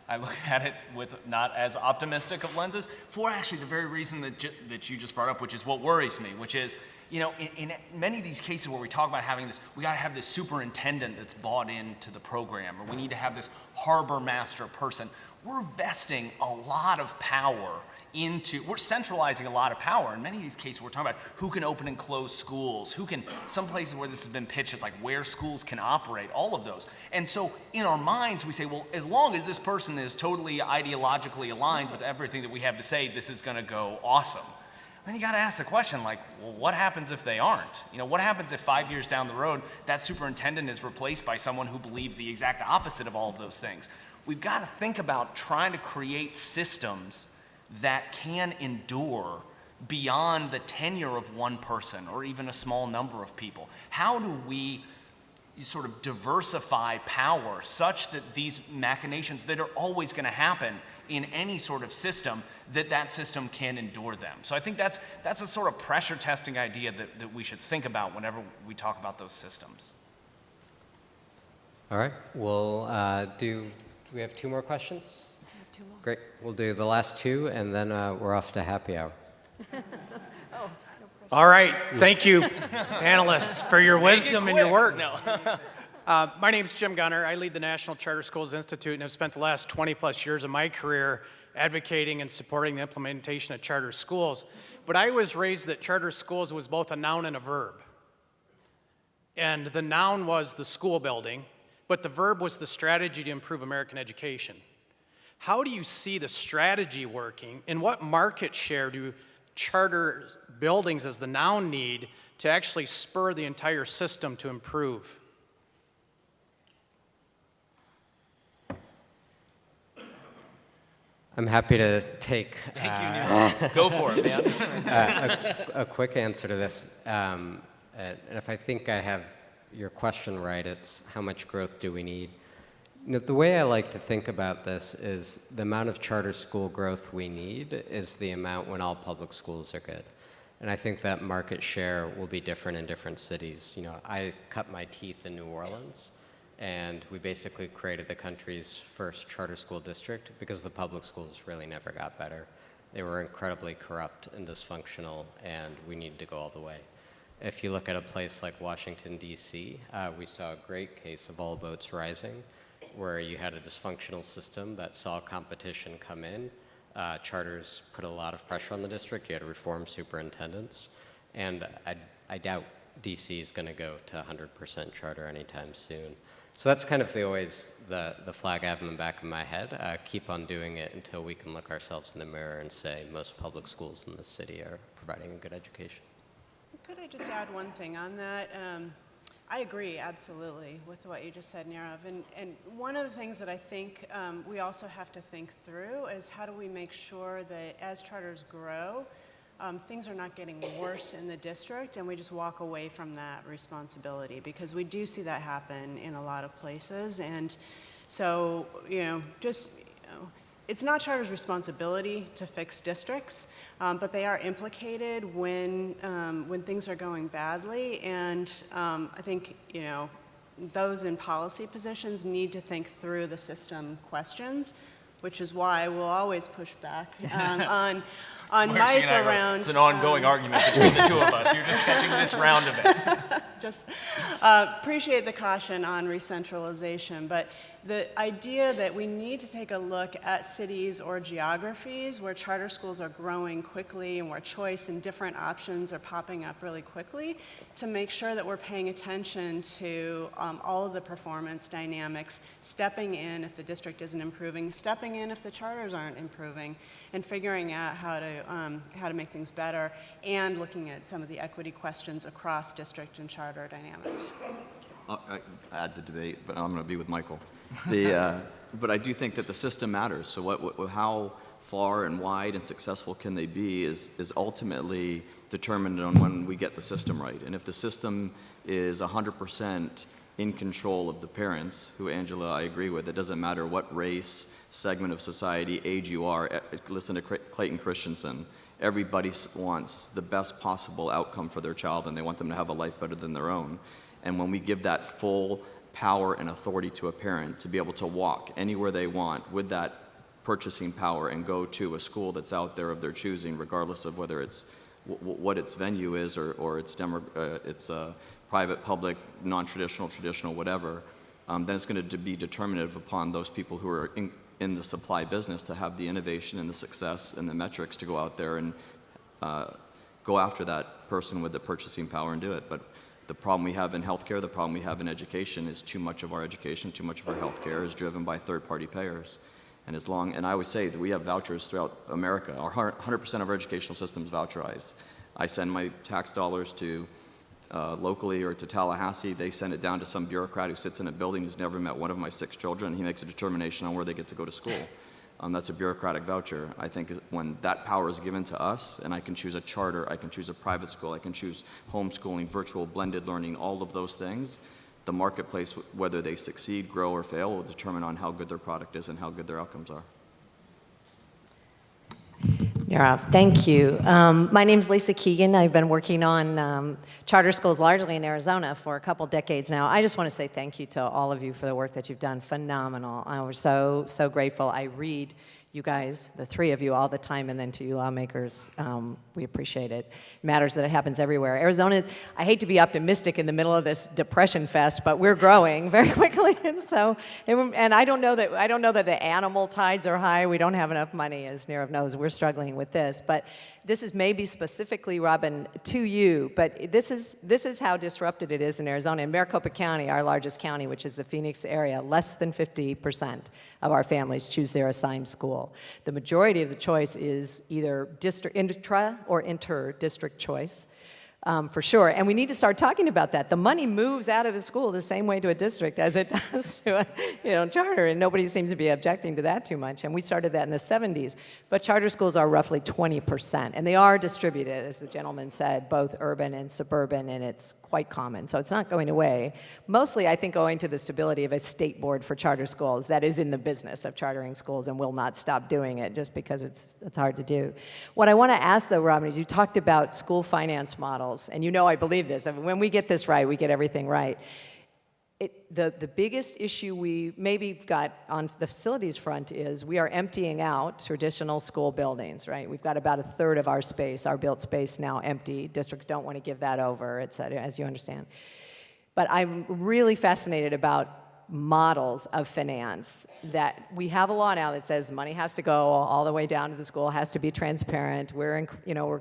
I look at it with not as optimistic of lenses for actually the very reason that you just brought up, which is what worries me, which is, in many of these cases where we talk about having this, we got to have this superintendent that's bought into the program, or we need to have this harbor master person. We're vesting a lot of power we're centralizing a lot of power. In many of these cases, we're talking about who can open and close schools, some places where this has been pitched, it's like where schools can operate, all of those. And so in our minds, we say, well, as long as this person is totally ideologically aligned with everything that we have to say, this is going to go awesome. Then you got to ask the question, well, what happens if they aren't? What happens if 5 years down the road, that superintendent is replaced by someone who believes the exact opposite of all of those things? We've got to think about trying to create systems that can endure beyond the tenure of one person or even a small number of people. How do we sort of diversify power such that these machinations that are always going to happen in any sort of system, that system can endure them? So I think that's a sort of pressure testing idea that we should think about whenever we talk about those systems. All right, do we have 2 more questions? Great. We'll do the last 2, and then we're off to happy hour. All right. Thank you, panelists, for your wisdom and your work. No. My name is Jim Gunner. I lead the National Charter Schools Institute and have spent the last 20-plus years of my career advocating and supporting the implementation of charter schools. But I was raised that charter schools was both a noun and a verb. And the noun was the school building, but the verb was the strategy to improve American education. How do you see the strategy working, and what market share do charter buildings as the noun need to actually spur the entire system to improve? I'm happy to take Thank you, Neerav. Go for it, man. a quick answer to this. And if I think I have your question right, it's how much growth do we need? The way I like to think about this is the amount of charter school growth we need is the amount when all public schools are good. And I think that market share will be different in different cities. I cut my teeth in New Orleans, and we basically created the country's first charter school district because the public schools really never got better. They were incredibly corrupt and dysfunctional, and we needed to go all the way. If you look at a place like Washington, D.C., we saw a great case of all boats rising, where you had a dysfunctional system that saw competition come in. Charters put a lot of pressure on the district. You had to reform superintendents. And I doubt DC is going to go to 100% charter anytime soon. So that's kind of the flag I have in the back of my head. Keep on doing it until we can look ourselves in the mirror and say most public schools in the city are providing a good education. Could I just add one thing on that? I agree absolutely with what you just said, Neerav. And one of the things that I think we also have to think through is how do we make sure that as charters grow, things are not getting worse in the district and we just walk away from that responsibility, because we do see that happen in a lot of places. And so, it's not charter's responsibility to fix districts, but they are implicated when things are going badly. And I think, those in policy positions need to think through the system questions, which is why we'll always push back on Mike around. It's an ongoing argument between the two of us. You're just catching this round of it. Just appreciate the caution on re-centralization, but the idea that we need to take a look at cities or geographies where charter schools are growing quickly and where choice and different options are popping up really quickly, to make sure that we're paying attention to all of the performance dynamics, stepping in if the district isn't improving, stepping in if the charters aren't improving, and figuring out how to make things better, and looking at some of the equity questions across district and charter dynamics. I'll add the debate, but I'm going to be with Michael. But I do think that the system matters. So how far and wide and successful can they be is ultimately determined on when we get the system right. And if the system is 100% in control of the parents, who, Angela, I agree with, it doesn't matter what race, segment of society, age you are. Listen to Clayton Christensen. Everybody wants the best possible outcome for their child, and they want them to have a life better than their own. And when we give that full power and authority to a parent to be able to walk anywhere they want with that purchasing power and go to a school that's out there of their choosing, regardless of whether it's what its venue is or it's private, public, non-traditional, traditional, whatever, then it's going to be determinative upon those people who are in the supply business to have the innovation and the success and the metrics to go out there and go after that person with the purchasing power and do it. But the problem we have in healthcare, the problem we have in education is too much of our education, too much of our healthcare is driven by third-party payers. And I always say that we have vouchers throughout America. 100% of our educational system is voucherized. I send my tax dollars to locally or to Tallahassee. They send it down to some bureaucrat who sits in a building who's never met one of my 6 children. He makes a determination on where they get to go to school. That's a bureaucratic voucher. I think when that power is given to us, and I can choose a charter, I can choose a private school, I can choose homeschooling, virtual, blended learning, all of those things, the marketplace, whether they succeed, grow, or fail, will determine on how good their product is and how good their outcomes are. Neerav, thank you. My name's Lisa Keegan. I've been working on charter schools largely in Arizona for a couple decades now. I just want to say thank you to all of you for the work that you've done. Phenomenal. We're so grateful. I read you guys, the three of you all the time, and then to you lawmakers. We appreciate it. It matters that it happens everywhere. Arizona, I hate to be optimistic in the middle of this depression fest, but we're growing very quickly. And I don't know that the animal tides are high. We don't have enough money, as Neerav knows. We're struggling with this. But this is maybe specifically, Robin, to you, but this is how disrupted it is in Arizona. In Maricopa County, our largest county, which is the Phoenix area, less than 50% of our families choose their assigned school. The majority of the choice is either intra or inter-district choice, for sure. And we need to start talking about that. The money moves out of the school the same way to a district as it does to a charter, and nobody seems to be objecting to that too much. And we started that in the 70s. But charter schools are roughly 20%, and they are distributed, as the gentleman said, both urban and suburban, and it's quite common. So it's not going away. Mostly, I think, owing to the stability of a state board for charter schools that is in the business of chartering schools and will not stop doing it just because it's hard to do. What I want to ask, though, Robin, is you talked about school finance models, and you know I believe this. I mean, when we get this right, we get everything right. The biggest issue we maybe got on the facilities front is we are emptying out traditional school buildings, right? We've got about a third of our space, our built space now empty. Districts don't want to give that over, et cetera, as you understand. But I'm really fascinated about models of finance that we have a law now that says money has to go all the way down to the school, has to be transparent. We're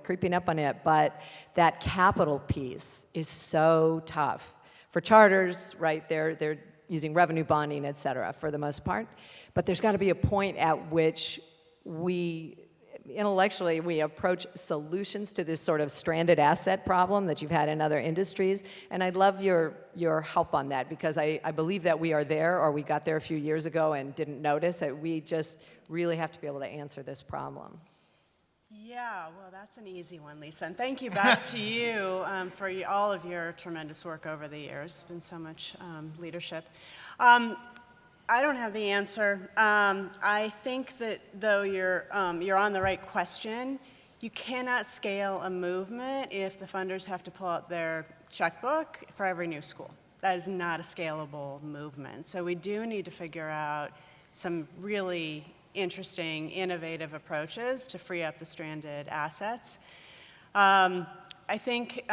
creeping up on it, but that capital piece is so tough. For charters, right, they're using revenue bonding, et cetera, for the most part. But there's got to be a point at which intellectually, we approach solutions to this sort of stranded asset problem that you've had in other industries. And I'd love your help on that, because I believe that we are there, or we got there a few years ago and didn't notice it. We just really have to be able to answer this problem. Yeah, well, that's an easy one, Lisa. And thank you back to you for all of your tremendous work over the years. It's been so much leadership. I don't have the answer. I think that though you're on the right question, you cannot scale a movement if the funders have to pull out their checkbook for every new school. That is not a scalable movement. So we do need to figure out some really interesting, innovative approaches to free up the stranded assets. I think,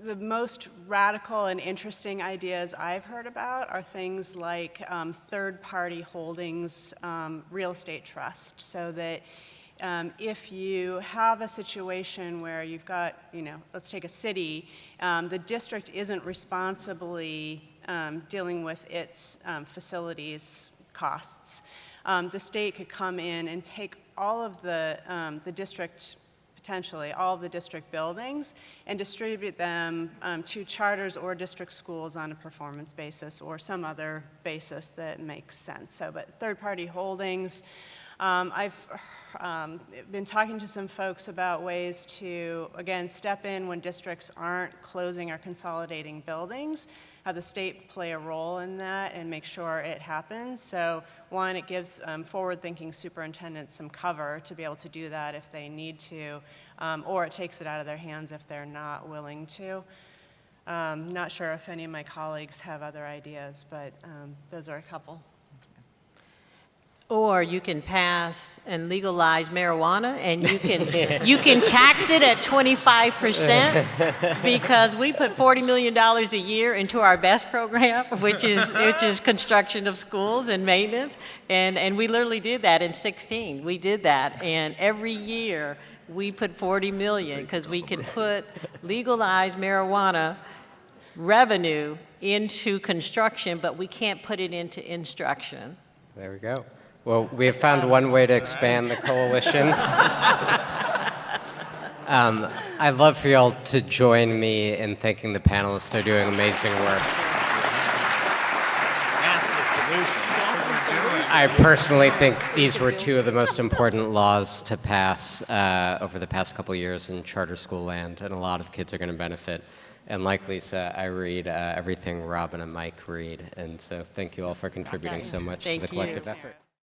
the most radical and interesting ideas I've heard about are things like third-party holdings real estate trust, so that if you have a situation where you've got, let's take a city, the district isn't responsibly dealing with its facilities costs. The state could come in and take all of the district, potentially all of the district buildings, and distribute them to charters or district schools on a performance basis or some other basis that makes sense. So, but third-party holdings, I've been talking to some folks about ways to, again, step in when districts aren't closing or consolidating buildings, have the state play a role in that and make sure it happens. So one, it gives forward-thinking superintendents some cover to be able to do that if they need to, or it takes it out of their hands if they're not willing to. Not sure if any of my colleagues have other ideas, but those are a couple. Or you can pass and legalize marijuana, and you can tax it at 25%, because we put $40 million a year into our BEST program, which is construction of schools and maintenance, and we literally did that in 2016. We did that, and every year we put $40 million because we could put legalized marijuana revenue into construction, but we can't put it into instruction. There we go. Well, we have found one way to expand the coalition. I'd love for y'all to join me in thanking the panelists. They're doing amazing work. That's the solution. I personally think these were two of the most important laws to pass over the past couple of years in charter school land, and a lot of kids are going to benefit. And like Lisa, I read everything Robin and Mike read, and so thank you all for contributing so much to the collective effort.